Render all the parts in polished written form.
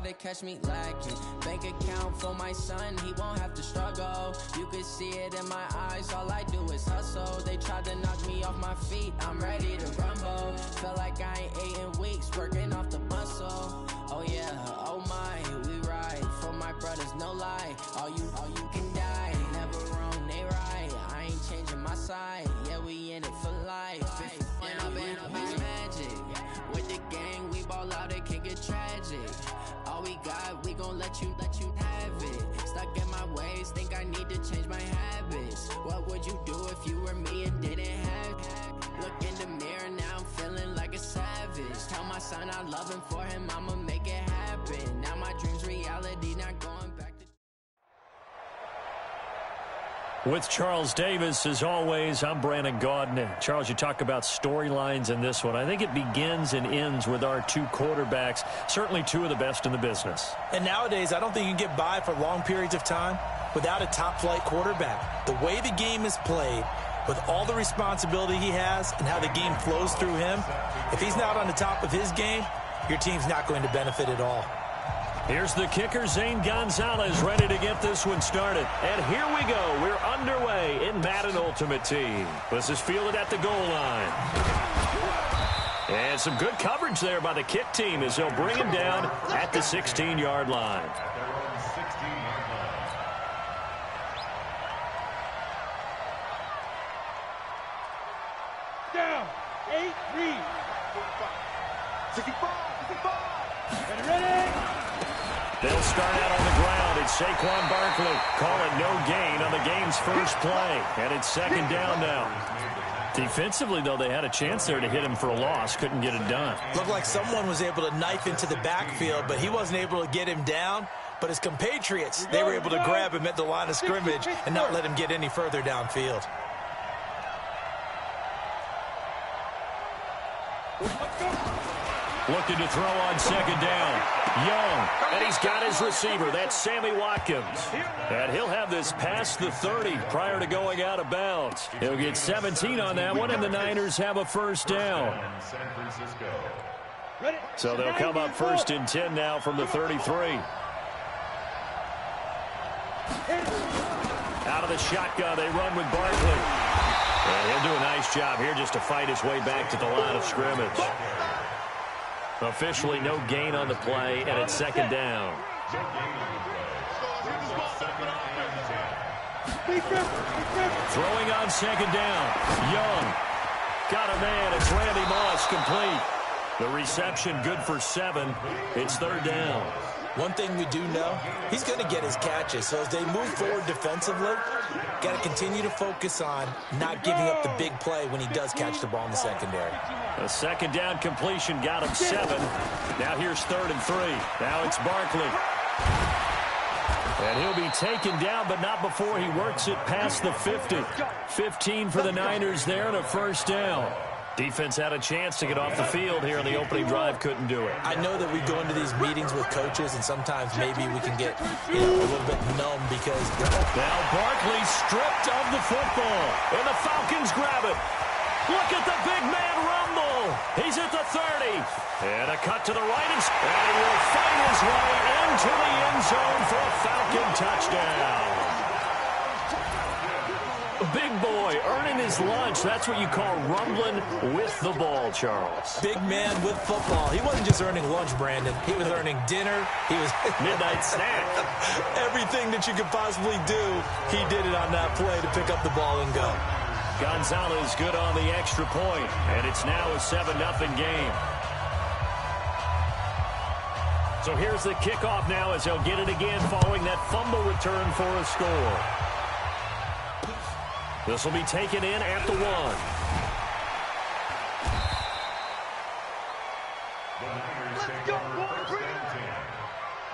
to catch me lacking. Bank account for my son, he won't have to struggle. You could see it in my eyes, all I do is hustle. They tried to knock me off my feet, I'm ready to rumble. Felt like I ain't ate in weeks, working off the muscle. Oh yeah, oh my, we ride for my brothers, no lie. All you can die, never wrong, they right. I ain't changing my side, yeah, we in it for life. And I've been magic. With the gang, we ball out, it can get tragic. All we got, we gon' let you have it. Stuck in my ways, think I need to change my habits. What would you do if you were me and didn't have it? Look in the mirror, now I'm feeling like a savage. Tell my son I love him, for him I'ma make it happen. Now my dream's reality, not going back to... With Charles Davis, as always, I'm Brandon Gaudin. Charles, you talk about storylines in this one. I think it begins and ends with our two quarterbacks, certainly two of the best in the business. And nowadays, I don't think you can get by for long periods of time without a top-flight quarterback. The way the game is played, with all the responsibility he has and how the game flows through him, if he's not on the top of his game, your team's not going to benefit at all. Here's the kicker, Zane Gonzalez, ready to get this one started. And here we go. We're underway in Madden Ultimate Team. This is fielded at the goal line. And some good coverage there by the kick team as they'll bring him down at the 16-yard line. Down, 8-3. 65. Ready? They'll start out on the ground. It's Saquon Barkley. Call it no gain on the game's first play. And it's second down now. Defensively, though, they had a chance there to hit him for a loss. Couldn't get it done. Looked like someone was able to knife into the backfield, but he wasn't able to get him down. But his compatriots, they were able to grab him at the line of scrimmage and not let him get any further downfield. Looking to throw on second down. Young, and he's got his receiver. That's Sammy Watkins. And he'll have this past the 30 prior to going out of bounds. He'll get 17 on that one, and the Niners have a first down. So they'll come up first and 10 now from the 33. Out of the shotgun, they run with Barkley. And he'll do a nice job here just to fight his way back to the line of scrimmage. Officially no gain on the play, and it's second down. Throwing on second down. Young. Got a man. It's Randy Moss, complete. The reception good for 7. It's third down. One thing we do know, he's going to get his catches. So as they move forward defensively, got to continue to focus on not giving up the big play when he does catch the ball in the secondary. A second down completion got him 7. Now here's third and 3. Now it's Barkley. And he'll be taken down, but not before he works it past the 50. 15 for the Niners there and a first down. Defense had a chance to get off the field here on the opening drive, couldn't do it. I know that we go into these meetings with coaches, and sometimes maybe we can get a little bit numb because... Now Barkley stripped of the football, and the Falcons grab it. Look at the big man rumble. He's at the 30. And a cut to the right, and he will fight his way into the end zone for a Falcon touchdown. Big boy earning his lunch. That's what you call rumbling with the ball, Charles. Big man with football. He wasn't just earning lunch, Brandon. He was earning dinner. He was midnight snack. Everything that you could possibly do, he did it on that play to pick up the ball and go. Gonzalez good on the extra point, and it's now a 7-0 game. So here's the kickoff now as they'll get it again following that fumble return for a score. This will be taken in at the 1. Let's go,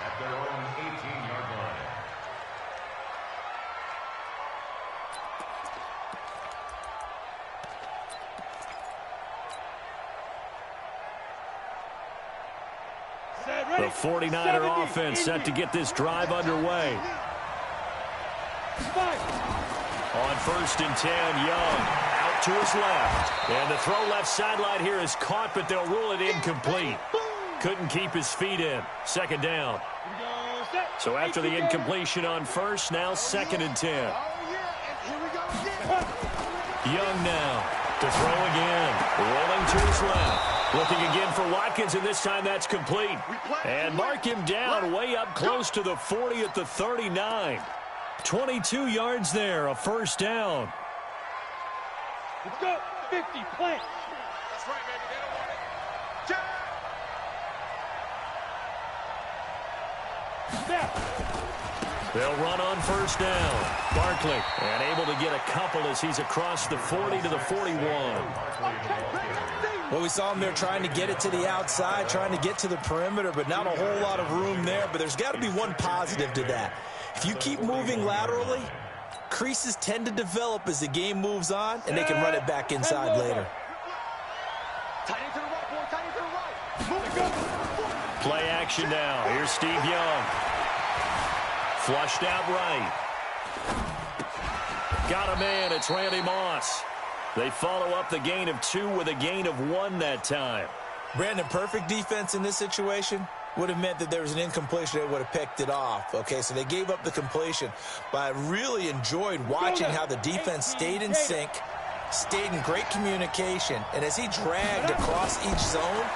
at their own 18-yard line. The 49er offense set to get this drive underway. On first and 10, Young out to his left. And the throw left sideline here is caught, but they'll rule it incomplete. couldn't keep his feet in. Second down. So after the incompletion on first, now 2nd and 10. Young now to throw again. Rolling to his left. Looking again for Watkins, and this time that's complete. And mark him down way up close to the 40 at the 39. 22 yards there, a first down. Let's go. 50, plant. That's right, baby. They don't want it. Snap. They'll run on first down. Barkley, and able to get a couple as he's across the 40 to the 41. Well, we saw him there trying to get it to the outside, trying to get to the perimeter, but not a whole lot of room there. But there's got to be one positive to that. If you keep moving laterally, creases tend to develop as the game moves on, and they can run it back inside later. Play action now. Here's Steve Young. Flushed out right. Got a man. It's Randy Moss. They follow up the gain of 2 with a gain of 1 that time. Brandon, perfect defense in this situation would have meant that there was an incompletion. They would have picked it off. Okay, so they gave up the completion. But I really enjoyed watching how the defense stayed in sync, stayed in great communication. And as he dragged across each zone,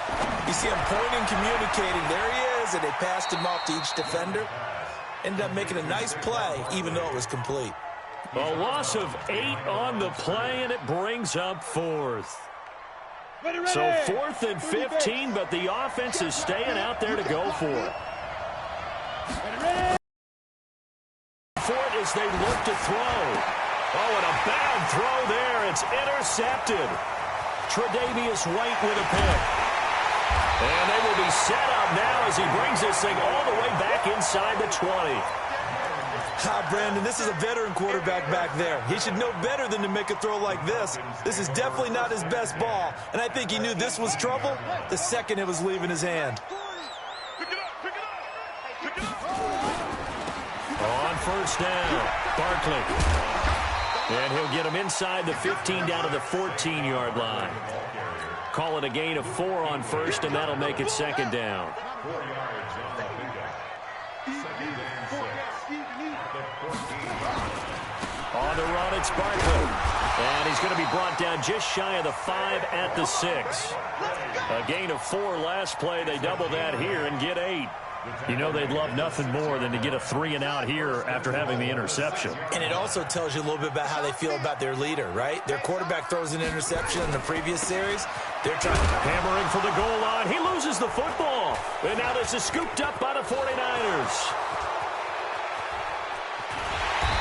you see him pointing, communicating. There he is, and they passed him off to each defender. Ended up making a nice play, even though it was complete. A loss of 8 on the play, and it brings up 4th. So 4th and 15, but the offense is staying out there to go for it. For it as they look to throw. Oh, and a bad throw there. It's intercepted. Tre'Davious White with a pick. And they will be set up now as he brings this thing all the way back inside the 20. Brandon, this is a veteran quarterback back there. He should know better than to make a throw like this. This is definitely not his best ball, and I think he knew this was trouble the second it was leaving his hand. On first down, Barkley. And he'll get him inside the 15 down to the 14-yard line. Call it a gain of 4 on first, and that'll make it 2nd down. On the run, it's Barkley. And he's going to be brought down just shy of the 5 at the 6. A gain of 4 last play. They double that here and get 8. You know they'd love nothing more than to get a 3-and-out here after having the interception. And it also tells you a little bit about how they feel about their leader, right? Their quarterback throws an interception in the previous series. They're trying to... Hammering for the goal line. He loses the football. And now this is scooped up by the 49ers.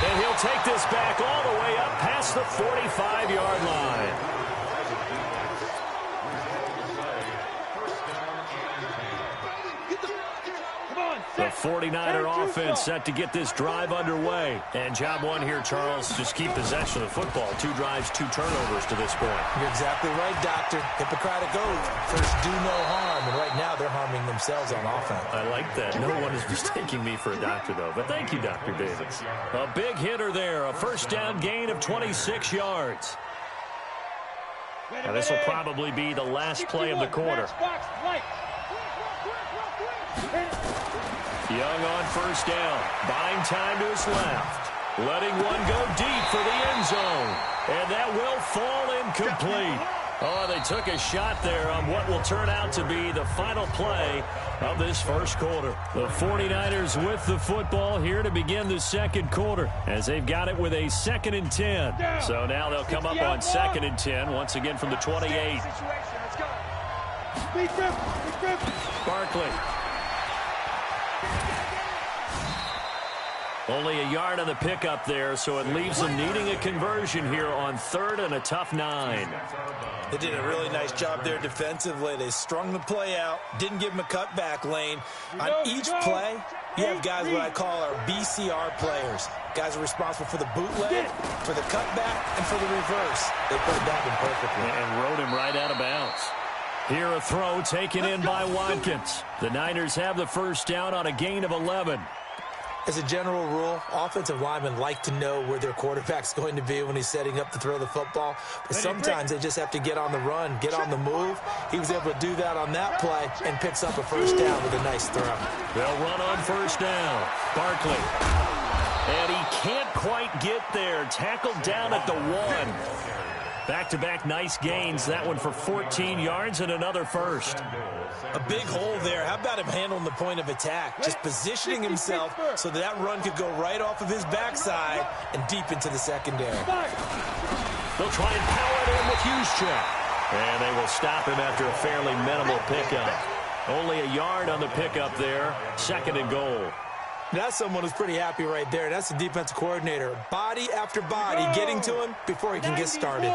And he'll take this back all the way up past the 45-yard line. The 49er offense set to get this drive underway. And job 1 here, Charles, just keep possession of the football. 2 drives, 2 turnovers to this point. You're exactly right, Doctor. Hippocratic oath. First, do no harm. And right now, they're harming themselves on offense. I like that. No one is mistaking me for a doctor, though. But thank you, Dr. Davis. A big hitter there. A first down gain of 26 yards. Now, this will probably be the last play of the quarter. Young on first down. Buying time to his left. Letting one go deep for the end zone. And that will fall incomplete. Oh, they took a shot there on what will turn out to be the final play of this first quarter. The 49ers with the football here to begin the second quarter as they've got it with a 2nd and 10. So now they'll come up on 2nd and 10 once again from the 28. Barkley. Only a yard on the pickup there, so it leaves them needing a conversion here on 3rd and a tough 9. They did a really nice job there defensively. They strung the play out, didn't give them a cutback lane. On each play, you have guys what I call our BCR players. Guys are responsible for the bootleg, for the cutback, and for the reverse. They put it down perfectly. And rode him right out of bounds. Here a throw taken in by Watkins. The Niners have the first down on a gain of 11. As a general rule, offensive linemen like to know where their quarterback's going to be when he's setting up to throw the football. But sometimes they just have to get on the run, get on the move. He was able to do that on that play and picks up a first down with a nice throw. They'll run on first down. Barkley. And he can't quite get there. Tackled down at the 1. Back-to-back nice gains. That one for 14 yards and another first. A big hole there. How about him handling the point of attack? Just positioning himself so that run could go right off of his backside and deep into the secondary. They'll try and power it in with Juszczyk. And they will stop him after a fairly minimal pickup. Only a yard on the pickup there. 2nd and goal. That's someone who's pretty happy right there. That's the defensive coordinator. Body after body getting to him before he can get started.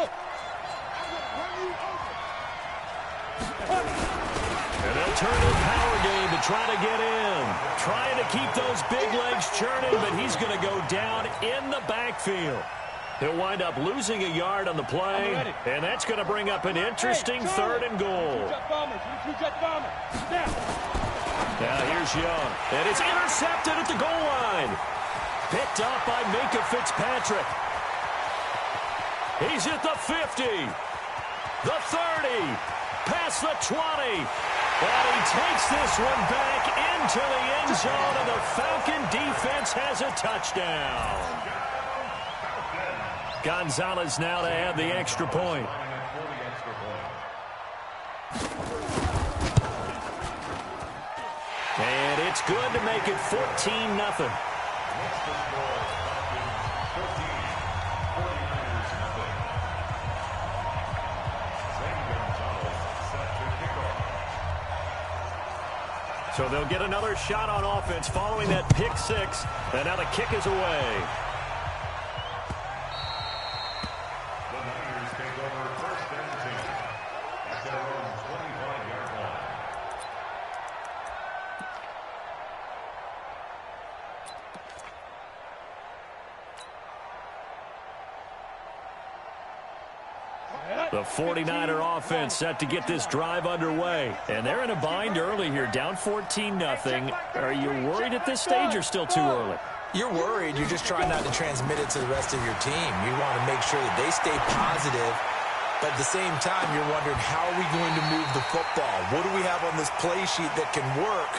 And they'll turn to the power game to try to get in. Trying to keep those big legs churning, but he's going to go down in the backfield. He'll wind up losing a yard on the play, and that's going to bring up an interesting 3rd and goal. Now here's Young, and it's intercepted at the goal line. Picked up by Minkah Fitzpatrick. He's at the 50, the 30, past the 20. And he takes this one back into the end zone, and the Falcon defense has a touchdown. Gonzalez now to add the extra point. And it's good to make it 14-0. So they'll get another shot on offense following that pick 6. And now the kick is away. The 49er offense set to get this drive underway. And they're in a bind early here, down 14-0. Are you worried at this stage or still too early? You're worried. You're just trying not to transmit it to the rest of your team. You want to make sure that they stay positive. But at the same time, you're wondering, how are we going to move the football? What do we have on this play sheet that can work?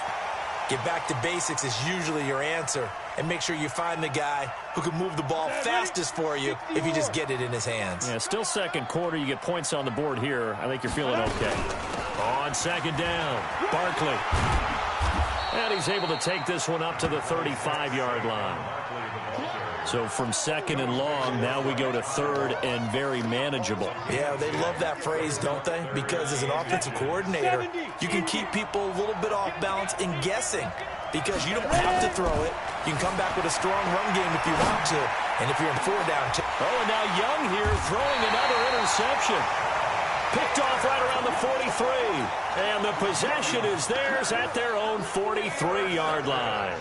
Get back to basics is usually your answer. And make sure you find the guy who can move the ball fastest for you if you just get it in his hands. Yeah, still 2nd quarter. You get points on the board here. I think you're feeling okay. On 2nd down, Barkley. And he's able to take this one up to the 35-yard line. So from 2nd and long, now we go to 3rd and very manageable. Yeah, they love that phrase, don't they? Because as an offensive coordinator, you can keep people a little bit off balance in guessing. Because you don't have to throw it. You can come back with a strong run game if you want to. And if you're in 4 down. Oh, and now Young here throwing another interception. Picked off right around the 43. And the possession is theirs at their own 43-yard line.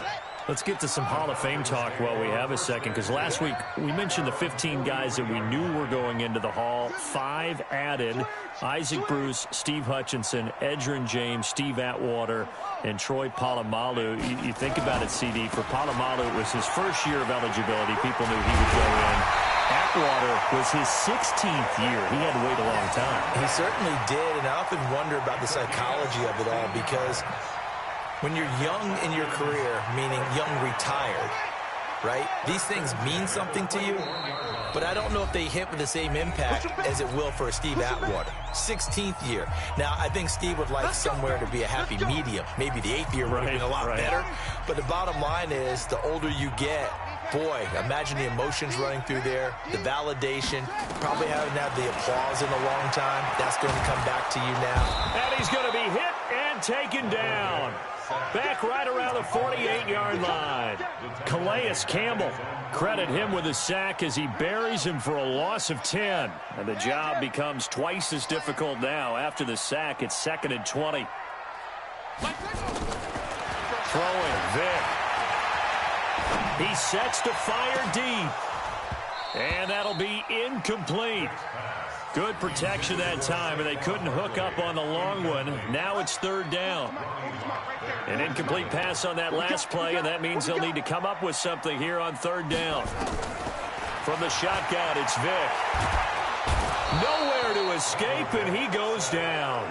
Let's get to some Hall of Fame talk while we have a second, because last week we mentioned the 15 guys that we knew were going into the Hall. 5 added: Isaac Bruce, Steve Hutchinson, Edgerrin James, Steve Atwater, and Troy Polamalu. You think about it, CD, for Polamalu, it was his first year of eligibility. People knew he would go in. Atwater was his 16th year. He had to wait a long time. He certainly did, and I often wonder about the psychology of it all, because when you're young in your career, meaning young retired, right, these things mean something to you, but I don't know if they hit with the same impact as it will for a Steve Atwater. 16th year. Now, I think Steve would like somewhere to be a happy medium. Maybe the 8th year would have been a lot better. But the bottom line is, the older you get, boy, imagine the emotions running through there, the validation, probably haven't had the applause in a long time. That's going to come back to you now. And he's going to be hit and taken down. Back right around the 48-yard line. Calais Campbell, credit him with a sack as he buries him for a loss of 10. And the job becomes twice as difficult now. After the sack, it's 2nd and 20. Throwing Vic. He sets to fire deep. And that'll be incomplete. Good protection that time, and they couldn't hook up on the long one. Now it's third down. An incomplete pass on that last play, and that means they'll need to come up with something here on third down. From the shotgun, it's Vick. Nowhere to escape, and he goes down.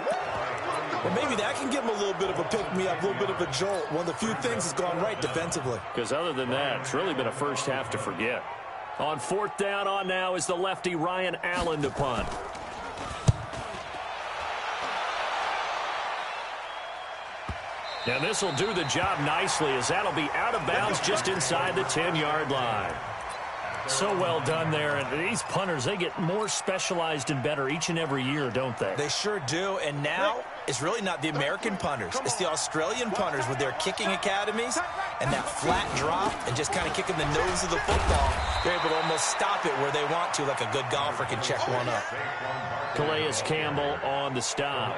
Well, maybe that can give him a little bit of a pick-me-up, a little bit of a jolt. One of the few things that's gone right defensively. Because other than that, it's really been a first half to forget. On fourth down on now is the lefty Ryan Allen to punt. And this will do the job nicely, as that'll be out of bounds just inside the 10-yard line. So well done there. And these punters, they get more specialized and better each and every year, don't they? They sure do. And now it's really not the American punters. It's the Australian punters with their kicking academies and that flat drop and just kind of kicking the nose of the football. They're able to almost stop it where they want to, like a good golfer can check one up. Calais Campbell on the stop.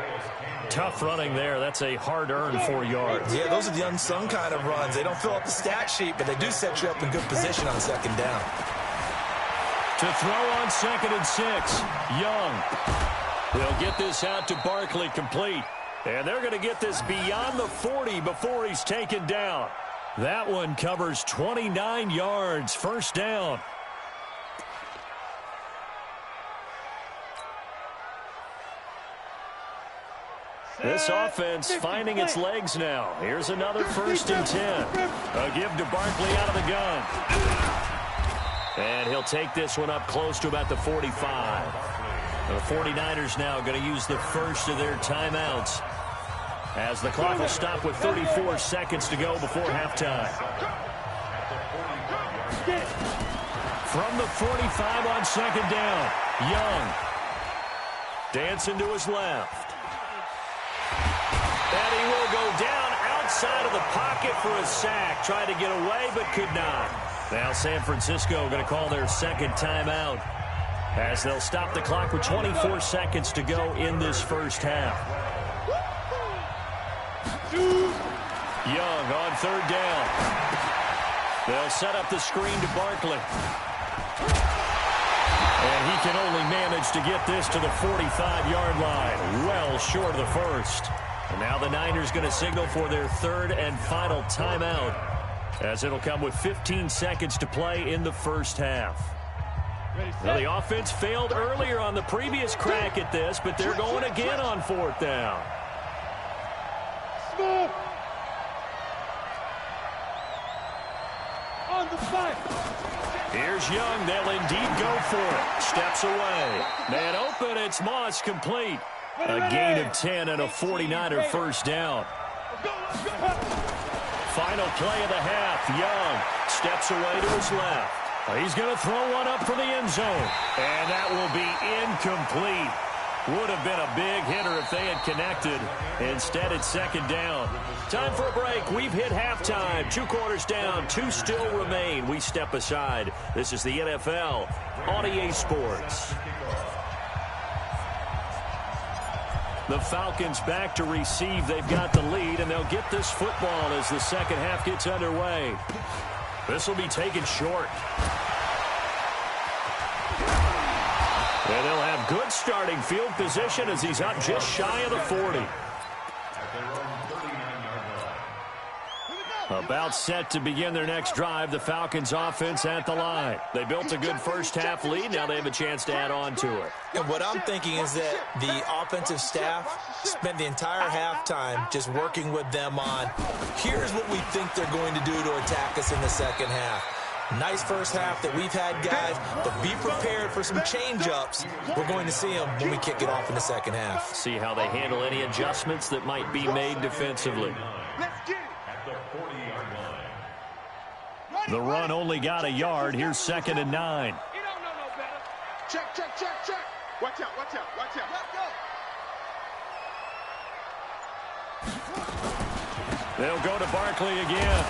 Tough running there. That's a hard-earned 4 yards. Yeah, those are the unsung kind of runs. They don't fill up the stat sheet, but they do set you up in good position on second down. To throw on 2nd and 6, Young. They'll get this out to Barkley, complete. And they're going to get this beyond the 40 before he's taken down. That one covers 29 yards, first down. This offense finding its legs now. Here's another 1st and 10. A give to Barkley out of the gun. And he'll take this one up close to about the 45. The 49ers now going to use the first of their timeouts, as the clock will stop with 34 seconds to go before halftime. From the 45 on 2nd down, Young. Dancing to his left. And he will go down outside of the pocket for a sack. Tried to get away, but could not. Now San Francisco going to call their second timeout, as they'll stop the clock with 24 seconds to go in this first half. Young on 3rd down. They'll set up the screen to Barkley. And he can only manage to get this to the 45-yard line, well short of the first. And now the Niners going to signal for their 3rd and final timeout, as it'll come with 15 seconds to play in the first half. Well, the offense failed earlier on the previous crack at this, but they're going again on 4th down. On the fight. Here's Young. They'll indeed go for it. Steps away. Man open. It's Moss, complete. A gain of 10 and a 49er first down. Final play of the half. Young steps away to his left. He's going to throw one up for the end zone. And that will be incomplete. Would have been a big hitter if they had connected. Instead, it's 2nd down. Time for a break. We've hit halftime. 2 quarters down. 2 still remain. We step aside. This is the NFL on EA Sports. The Falcons back to receive. They've got the lead, and they'll get this football as the second half gets underway. This will be taken short. And they'll have good starting field position as he's up just shy of the 40. About set to begin their next drive. The Falcons offense at the line. They built a good first half lead. Now they have a chance to add on to it. And what I'm thinking is that the offensive staff spent the entire halftime just working with them on, here's what we think they're going to do to attack us in the second half. Nice first half that we've had, guys, but be prepared for some change-ups. We're going to see them when we kick it off in the second half. See how they handle any adjustments that might be made defensively. The run only got a yard. Here's 2nd and 9. You don't know no better. Check, check, check, check. Watch out, watch out, watch out. Let's go. They'll go to Barkley again.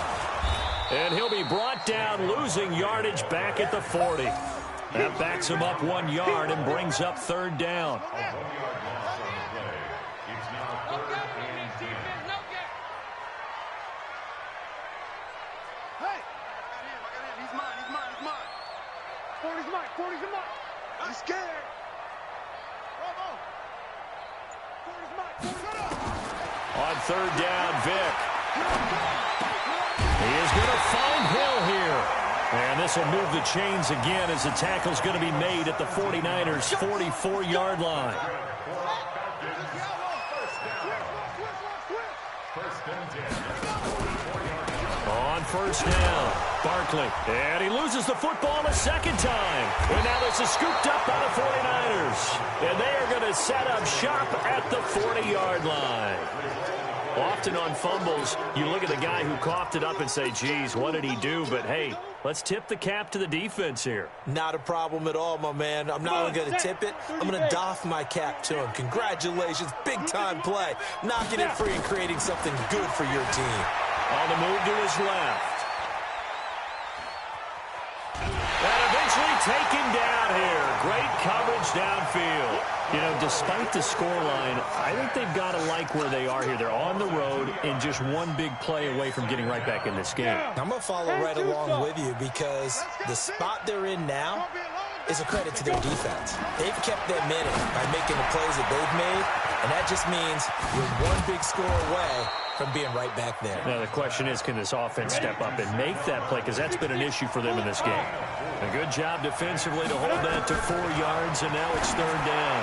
And he'll be brought down, losing yardage back at the 40. That backs him up 1 yard and brings up 3rd down. On third down, Vick. He is going to find Hill here. And this will move the chains again as the tackle's going to be made at the 49ers' 44-yard line. On first down, Barkley. And he loses the football a second time. And now this is scooped up by the 49ers. And they are going to set up shop at the 40-yard line. Often on fumbles, you look at the guy who coughed it up and say, geez, what did he do? But, hey, let's tip the cap to the defense here. Not a problem at all, my man. I'm not only going to tip it, I'm going to doff my cap to him. Congratulations, big-time play. Knocking it free and creating something good for your team. On the move to his left. And eventually taken down here. Great coverage downfield. You know, despite the scoreline, I think they've got to like where they are here. They're on the road and just one big play away from getting right back in this game. I'm going to follow right along with you because the spot they're in now is a credit to their defense. They've kept them in it by making the plays that they've made, and that just means you're one big score away from being right back there. Now, the question is, can this offense step up and make that play? Because that's been an issue for them in this game. A good job defensively to hold that to 4 yards, and now it's third down.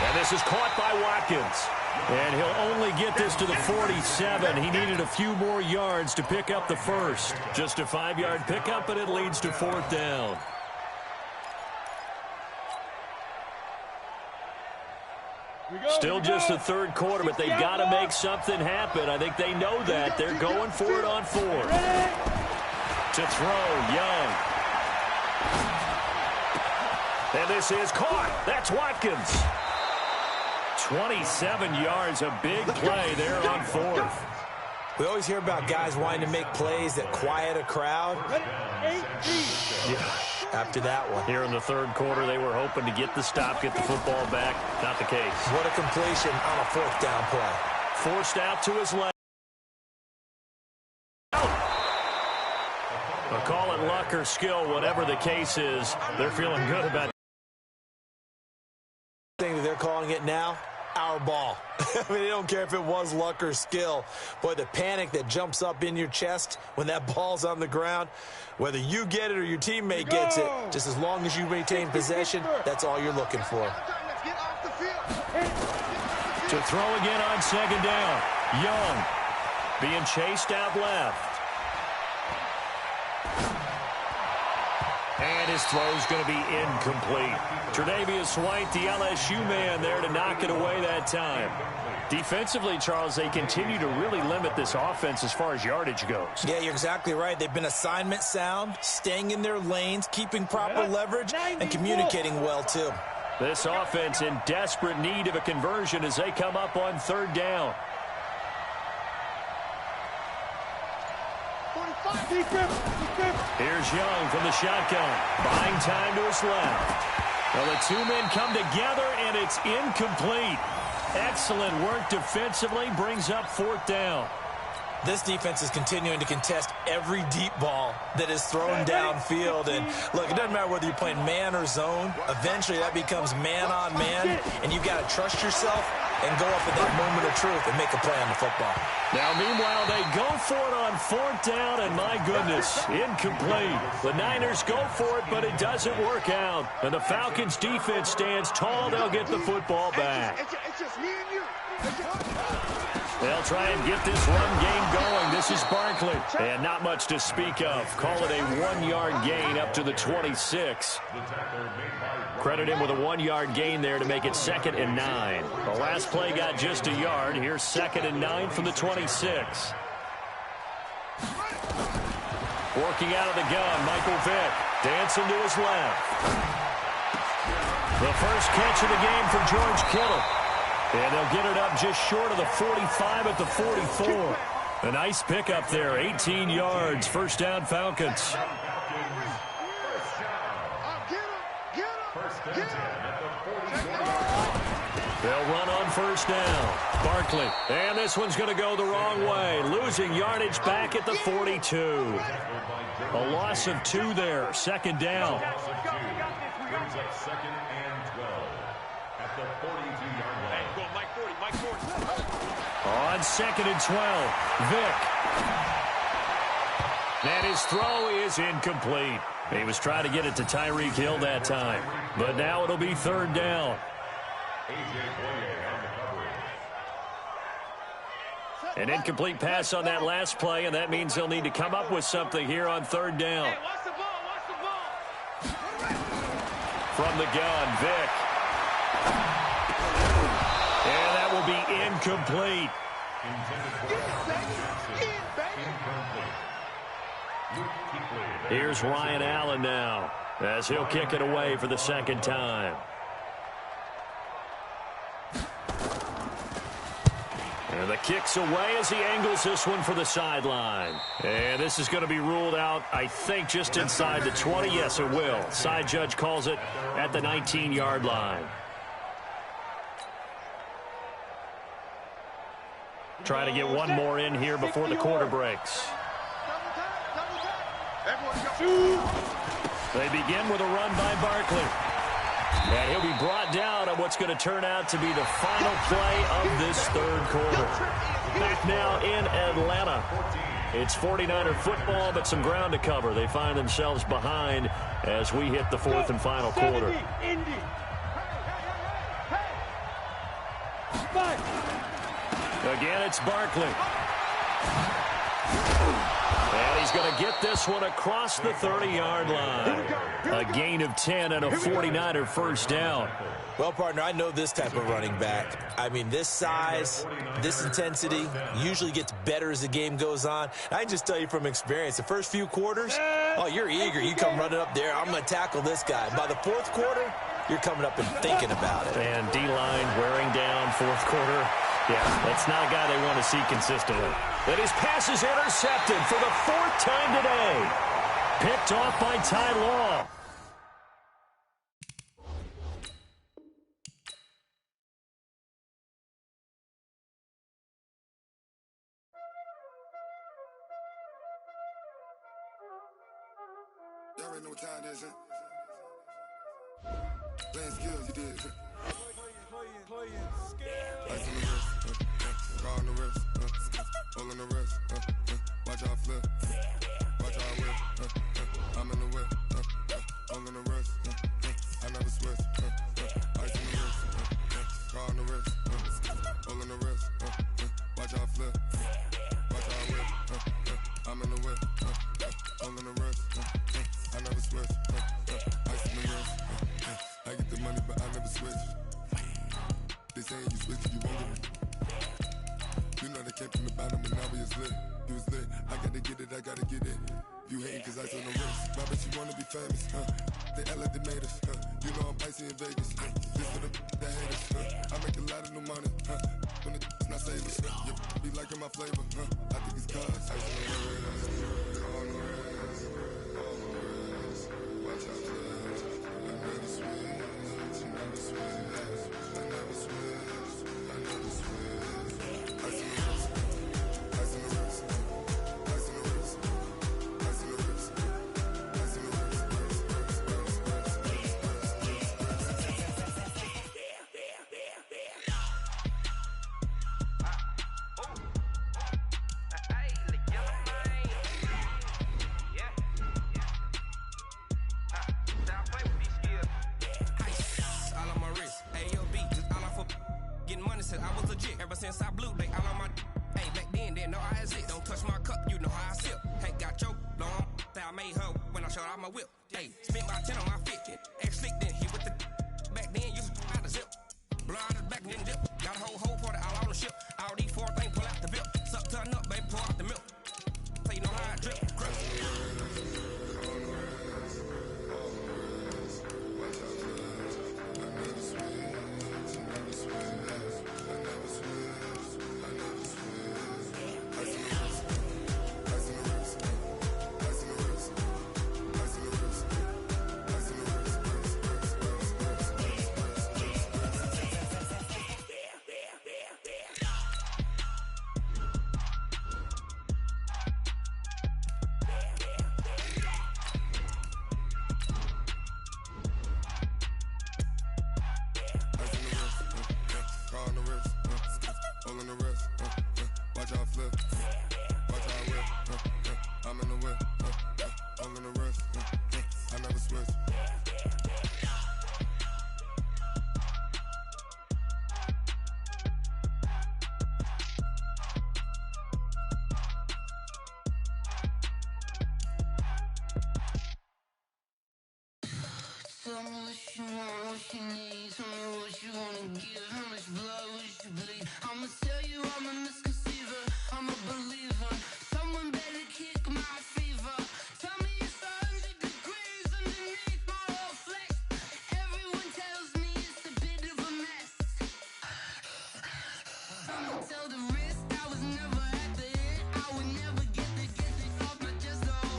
And this is caught by Watkins. And he'll only get this to the 47. He needed a few more yards to pick up the first. Just a 5-yard pickup, and it leads to fourth down. Still just the third quarter, but they've got to make something happen. I think they know that. They're going for it on fourth. To throw, Young. And this is caught. That's Watkins. 27 yards, a big play there on fourth. We always hear about guys wanting to make plays that quiet a crowd. Yeah. After that one. Here in the third quarter, they were hoping to get the stop, get the football back. Not the case. What a completion on a fourth down play. Forced out to his left. But call it luck or skill, whatever the case is, they're feeling good about it. They're calling it now, our ball. I mean, they don't care if it was luck or skill. Boy, the panic that jumps up in your chest when that ball's on the ground, whether you get it or your teammate gets it, just as long as you maintain possession, that's all you're looking for. To throw again on second down. Young being chased out left. And his throw's going to be incomplete. Tre'Davious White, the LSU man there to knock it away that time. Defensively, Charles, they continue to really limit this offense as far as yardage goes. Yeah, you're exactly right. They've been assignment sound, staying in their lanes, keeping proper leverage, and communicating well, too. This offense in desperate need of a conversion as they come up on third down. Here's Young from the shotgun, buying time to his left. Well, the two men come together, and it's incomplete. Excellent work defensively, brings up fourth down. This defense is continuing to contest every deep ball that is thrown downfield. And, look, it doesn't matter whether you're playing man or zone. Eventually, that becomes man-on-man, and you've got to trust yourself and go up at that moment of truth and make a play on the football. Now, meanwhile, they go for it on fourth down, and my goodness, incomplete. The Niners go for it, but it doesn't work out. And the Falcons' defense stands tall. They'll get the football back. It's just me and you. They'll try and get this run game going. This is Barkley. And not much to speak of. Call it a 1-yard gain up to the 26. Credit him with a 1-yard gain there to make it 2nd and 9. The last play got just a yard. Here's 2nd and 9 from the 26. Working out of the gun, Michael Vick. Dancing to his left. The first catch of the game for George Kittle. And they'll get it up just short of the 45 at the 44. A nice pickup there, 18 yards. First down, Falcons. They'll run on first down. Barkley. And this one's going to go the wrong way. Losing yardage back at the 42. A loss of 2 there. 2nd down. Brings up 2nd and 12 at the 42-yard line. Go, Mike 40, Mike 40. On 2nd and 12, Vick. And his throw is incomplete. He was trying to get it to Tyreek Hill that time. But now it'll be 3rd down. An incomplete pass on that last play, and that means they'll need to come up with something here on 3rd down. Hey, watch the ball, watch the ball. From the gun, Vick. And that will be incomplete. Here's Ryan Allen now, as he'll kick it away for the 2nd time. And the kick's away as he angles this one for the sideline. And this is going to be ruled out, I think, just inside the 20. Yes, it will. Side judge calls it at the 19-yard line. Try to get one more in here before the quarter breaks. They begin with a run by Barkley. And he'll be brought down on what's going to turn out to be the final play of this 3rd quarter. Back now in Atlanta. It's 49er football, but some ground to cover. They find themselves behind as we hit the 4th and final quarter. Again, it's Barkley. And he's going to get this one across the 30-yard line. A gain of 10 and a 49er first down. Well, partner, I know this type of running back. I mean, this size, this intensity usually gets better as the game goes on. I can just tell you from experience, the first few quarters, oh, you're eager. You come running up there, I'm going to tackle this guy. By the 4th quarter, you're coming up and thinking about it. And D-line wearing down 4th quarter. Yeah, that's not a guy they want to see consistently. And his pass is intercepted for the 4th time today. Picked off by Ty Law. Y'all already know what time it is, huh? Playing skills, you did. Ice on the wrist, car on the wrist, hole on the wrist, watch how I flip, watch how I whip, I'm in the whip, hole on the wrist, I never switch, ice on the wrist, car on the wrist, hole on the wrist, watch how I flip, watch how I whip, I'm in the whip, hole on the wrist, I never switch, ice on the wrist, I get the money but I never switch. They saying you switch, you won't get it. You know they came from the bottom, but now we is lit. You was lit, I gotta get it, I gotta get it. You hating cause ice on the wrist. I bet you wanna be famous, They act like they made us, You know I'm icy in Vegas, This for the that hate us, I make a lot of new money, When it's not savers, You be liking my flavor, I think it's cause ice on the wrist, on the wrist, on the wrist. Watch out, judge. I never switch, I never switch. Since I blew, they all on my hey, back then, didn't know I had it. Don't touch my cup, you know how I sip. Hey, got your long, that I made her when I showed out my whip. Hey, spent my 10 on my fit. Ex-slick, then hit with the back then, you out the zip. Blow out the back, then dip. Got a whole party all on the ship. All these 4 things, pull out the bip. Suck, turn up, baby, pour out the milk. So you know how I drip. what you need. Tell me what you wanna give. How much blood would you bleed? I'ma tell you I'm a misconceiver. I'm a believer. Someone better kick my fever. Tell me it's 100 degrees underneath my whole flesh. Everyone tells me it's a bit of a mess. I'ma tell the risk I was never at the end. I would never get it off my chest though.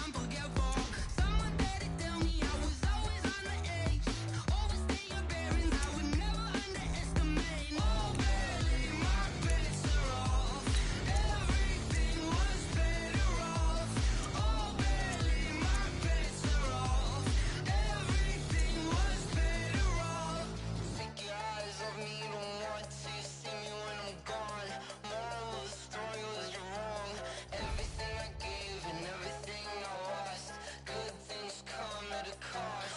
I'm forgetful. Someone better tell me I was always on the edge. Overstay your bearings, I would never underestimate. Oh, barely, my bets are off. Everything was better off. Oh, barely, my bets are off. Everything was better off. Take your eyes off me, you don't want to see me when I'm gone. Moral of the story was you're wrong. Everything I gave and everything I lost. Good things come at a cost.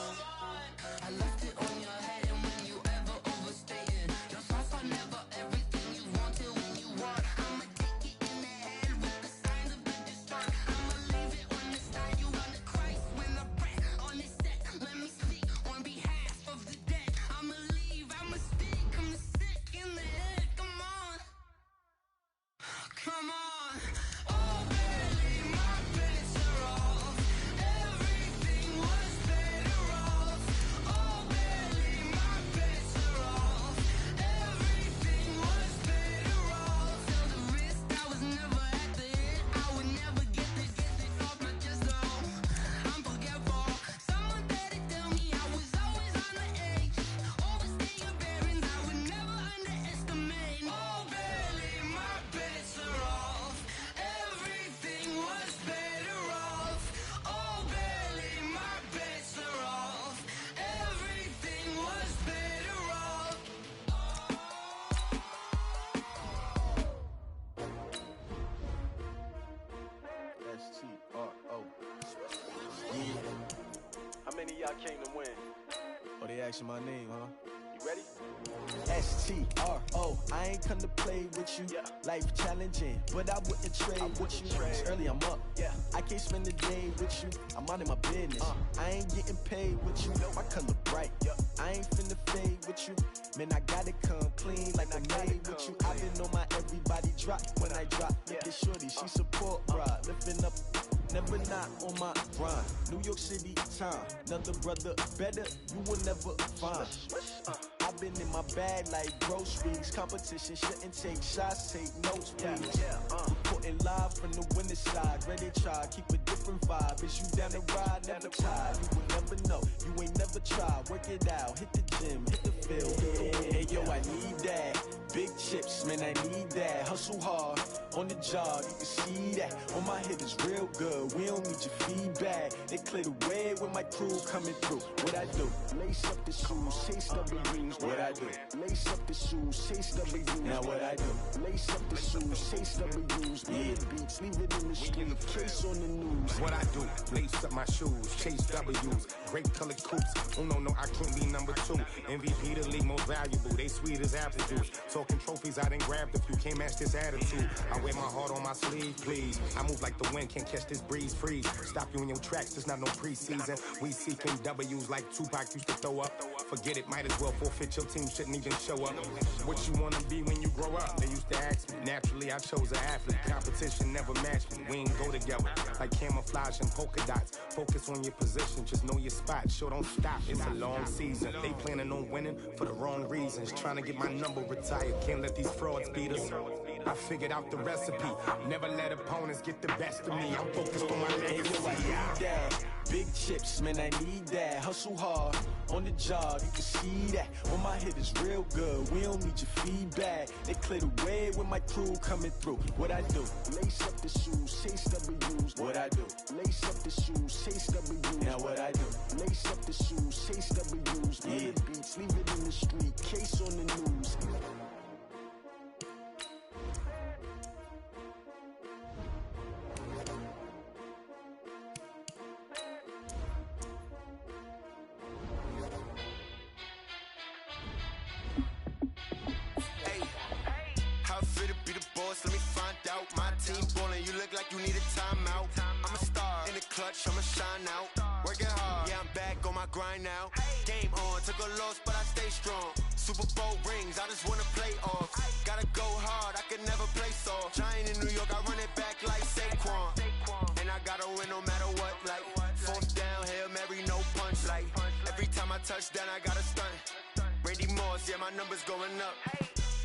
I left it on your head, and when you ever overstay it, your thoughts are never everything you wanted when you want. I'ma take it in the head with the signs of the destroyed. I'ma leave it on the side. You on the Christ when I press on this set. Let me speak on behalf of the dead. I'ma leave, I'ma speak. I'm sick in the head. Come on, come on. Oh, barely, my bets are off. Everything was better off. Oh, barely, my bets are off. Everything was better off. Tell the risk I was never at the end. I would never get it off my chest though. I'm forgetful. Someone better tell me I was always on the edge. Overstay your bearings, I would never underestimate. Oh, barely, my bets are off. Everything was better off. Oh, barely, my bets are off. Everything was better off. S-T-R-O. Yeah. How many of y'all came to win? Oh, they asking my name, huh? You ready? S-T-R-O. I ain't come to play with you. Yeah. Life challenging, but I wouldn't trade with you. It's early, I'm up. Yeah. I can't spend the day with you. I'm out of my business. I ain't getting paid with you. My color bright. Yeah. I ain't finna fade with you. Man, I gotta come clean like I'm made with you. I've been on my everybody drop when I drop. Look at shorty, she support ride. Lifting up, never not on my grind. New York City time. Another brother better, you will never find. I've been in my bag like groceries. Competition shouldn't take shots, take notes, please. Reporting live from the winning side. Ready to try, keep a different vibe. Is you down the ride, never tired. You will never know, you ain't never tried. Work it out, hit the gym, hit the field. Hey yo, I need that. Big chips, man, I need that. Hustle hard, on the job, you can see that. On my head is real good, we don't need your feedback. They clear the way with my crew coming through. What I do? Lace up the shoes, chase W's. What I do? Lace up the shoes, chase W's. Now what I do? Lace up the shoes, chase W's. Yeah, beats, leave it in the street, case on the news. What I do? Lace up my shoes, chase W's. Great colored coops. Oh no, I can't be number 2. MVP the league most valuable. They sweet as apple juice. Talking trophies, I done grabbed a few. Can't match this attitude. I wear my heart on my sleeve, please. I move like the wind, can't catch this breeze. Freeze. Stop you in your tracks. There's not no preseason. We seeking W's like Tupac used to throw up. Forget it, might as well forfeit. Your team shouldn't even show up. What you wanna be when you grow up? They used to ask me. Naturally, I chose an athlete. Competition never matched me. We ain't go together like camouflage and polka dots. Focus on your position, just know your spot. Sure, don't stop. It's a long season. They planning on winning for the wrong reasons. Trying to get my number retired. Can't let these frauds beat us. I figured out the recipe. Never let opponents get the best of me. I'm focused on my legacy. Big chips, man, I need that. Hustle hard, on the job, you can see that. On my head is real good, we don't need your feedback. They clear the way with my crew coming through. What I do? Lace up the shoes, chase W's. What I do? Lace up the shoes, chase W's. Now what I do? Lace up the shoes, chase W's. Yeah, beats, leave it in the street, case on the news. Let me find out. My team ballin', you look like you need a timeout. I'm a star in the clutch, I'ma shine out. working hard. Yeah, I'm back on my grind now. Game on, took a loss, but I stay strong. Super Bowl rings, I just wanna play off. Gotta go hard, I can never play soft. Giant in New York, I run it back like Saquon. And I gotta win no matter what, like fourth down, Hail Mary, no punch. Like every time I touch down, I gotta stunt. Randy Moss, yeah, my numbers going up.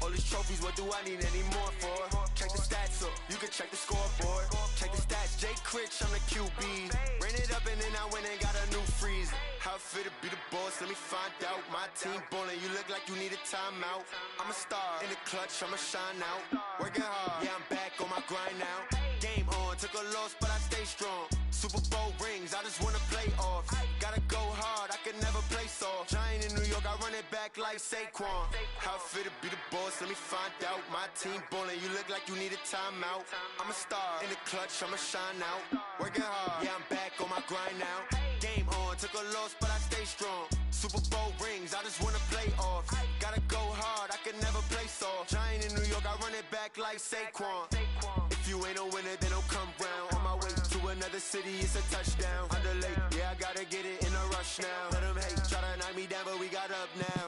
All these trophies, what do I need any more for? Check the stats up, you can check the scoreboard. Check the stats, Jay Critch, I'm the QB. Ran it up and then I went and got a new freeze. How it feel to be the boss, let me find out. My team ballin', you look like you need a timeout. I'm a star, in the clutch, I'ma shine out. Working hard, yeah, I'm back on my grind now. Game on, took a loss, but I stay strong. Super Bowl rings, I just wanna play off. Gotta go hard, I can never play soft. Giant in New York, I run it back like Saquon. How it feel to be the boss, let me find out. My team ballin', you look like you need a timeout. I'm a star, in the clutch, I'ma shine out. Working hard, yeah, I'm back on my grind now. Game on, took a loss, but I stay strong. Super Bowl rings, I just wanna play off. Gotta go hard, I can never play soft. Giant in New York, I run it back like Saquon. If you ain't a winner, then don't come round. On my way to another city, it's a touchdown. Underlay, yeah, I gotta get it in a rush now. Let them hate, try to knock me down, but we got up now.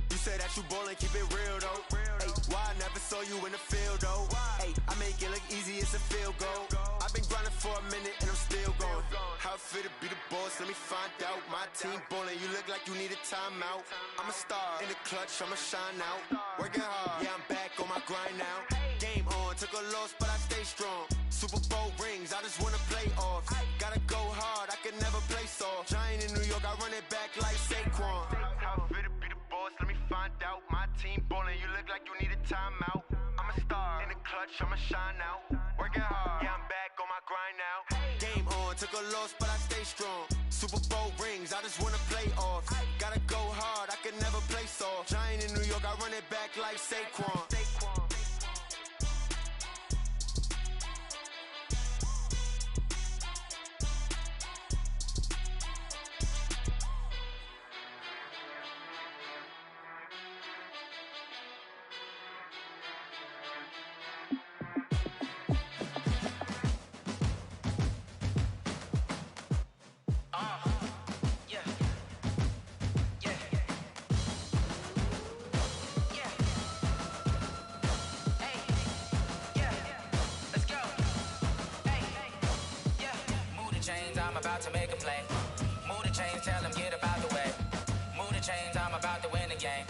You said that you ballin', keep it real though. Hey, why I never saw you in the field though? Hey, I make it look easy, it's a field goal. I've been grinding for a minute and I'm still going. How it feel to be the boss, let me find out. My team ballin', you look like you need a timeout. I'm a star, in the clutch, I'ma shine out. Working hard, yeah, I'm back on my grind now. Game on, took a loss, but I stay strong. Super Bowl rings, I just wanna play off. Gotta go hard, I can never play soft. Giant in New York, I run it back like Saquon. How it feel to be the boss, let me find out. My team ballin', you look like you need a timeout. I'm a star, in the clutch, I'ma shine out. Working hard, yeah, I'm back on my grind now. Game on, took a loss, but I stay strong. Super Bowl rings, I just wanna play off. Gotta go hard, I can never play soft. Giant in New York, I run it back like Saquon. I'm about to make a play. Move the chains, tell them get up out the way. Move the chains, I'm about to win the game.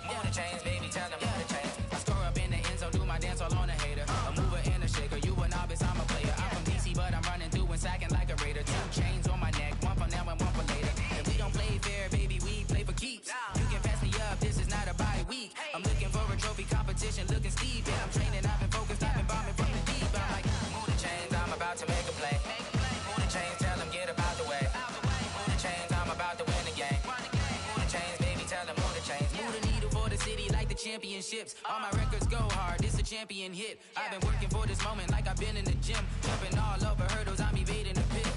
Move the chains, baby, tell them move the chains. I score up in the end zone, do my dance all on a hater. A mover and a shaker, you a novice, I'm a player. I'm from DC, but I'm running through and sacking like a raider. 2 chains on my neck, one for now and one for later. And we don't play fair, baby, we play for keeps. You can pass me up, this is not a bye week. I'm looking for a trophy competition, looking steep. And I'm training, I've been focused, I've been bombing from the deep. I'm like, move the chains, I'm about to make a play. Move the chains, tell them get up out the way. Move the chains, I'm about to win the game. Move the chains, baby, tell them move the chains. Move the needle for the city like the championships. All my records go hard, this a champion hit. I've been working for this moment like I've been in the gym. Jumping all over hurdles, I'm evading the pit.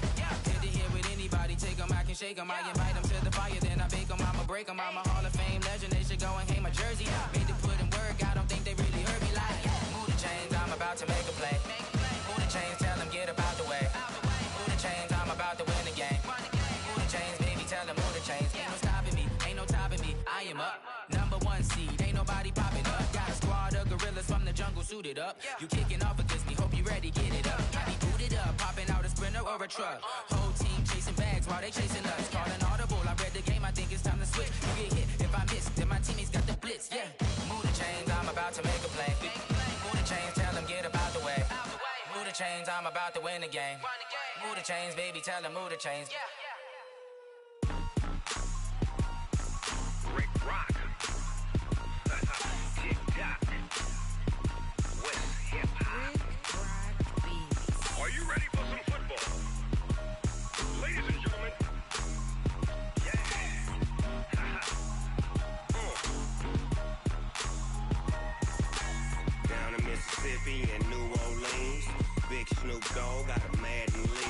Good to hear with anybody, take them, I can shake them. I invite them to the fire, then I bake them, I'ma break them. I'm a Hall of Fame legend, they should go and hang my jersey. Made to put in work, I don't think they really heard me like. Move the chains, I'm about to make a play. Move the chains, tell them get up out the way. Move the chains, I'm about to win the game. Move the chains, baby, tell them move the chains. Ain't no stopping me, ain't no topping me. I am up, #1 seed, ain't nobody popping up. Got a squad of gorillas from the jungle suited up. You kicking off against me, hope you ready, get it up. I be booted up, popping out a Sprinter or a truck. Whole team chasing bags while they chasing us. Calling audible, I read the game, I think it's time to switch. You get hit if I miss, then my teammates got the blitz, yeah. Move the chains, I'm about to make a play. Move the chains, tell them get up out the way. Move the chains, I'm about to win the game. Move the chains, baby, tell them move the chains. Rick Rock. TikTok. West Hip Hop. Are you ready for some football? Ladies and gentlemen. Yeah. Down in Mississippi and New Orleans, Big Snoop Dogg got a Madden league.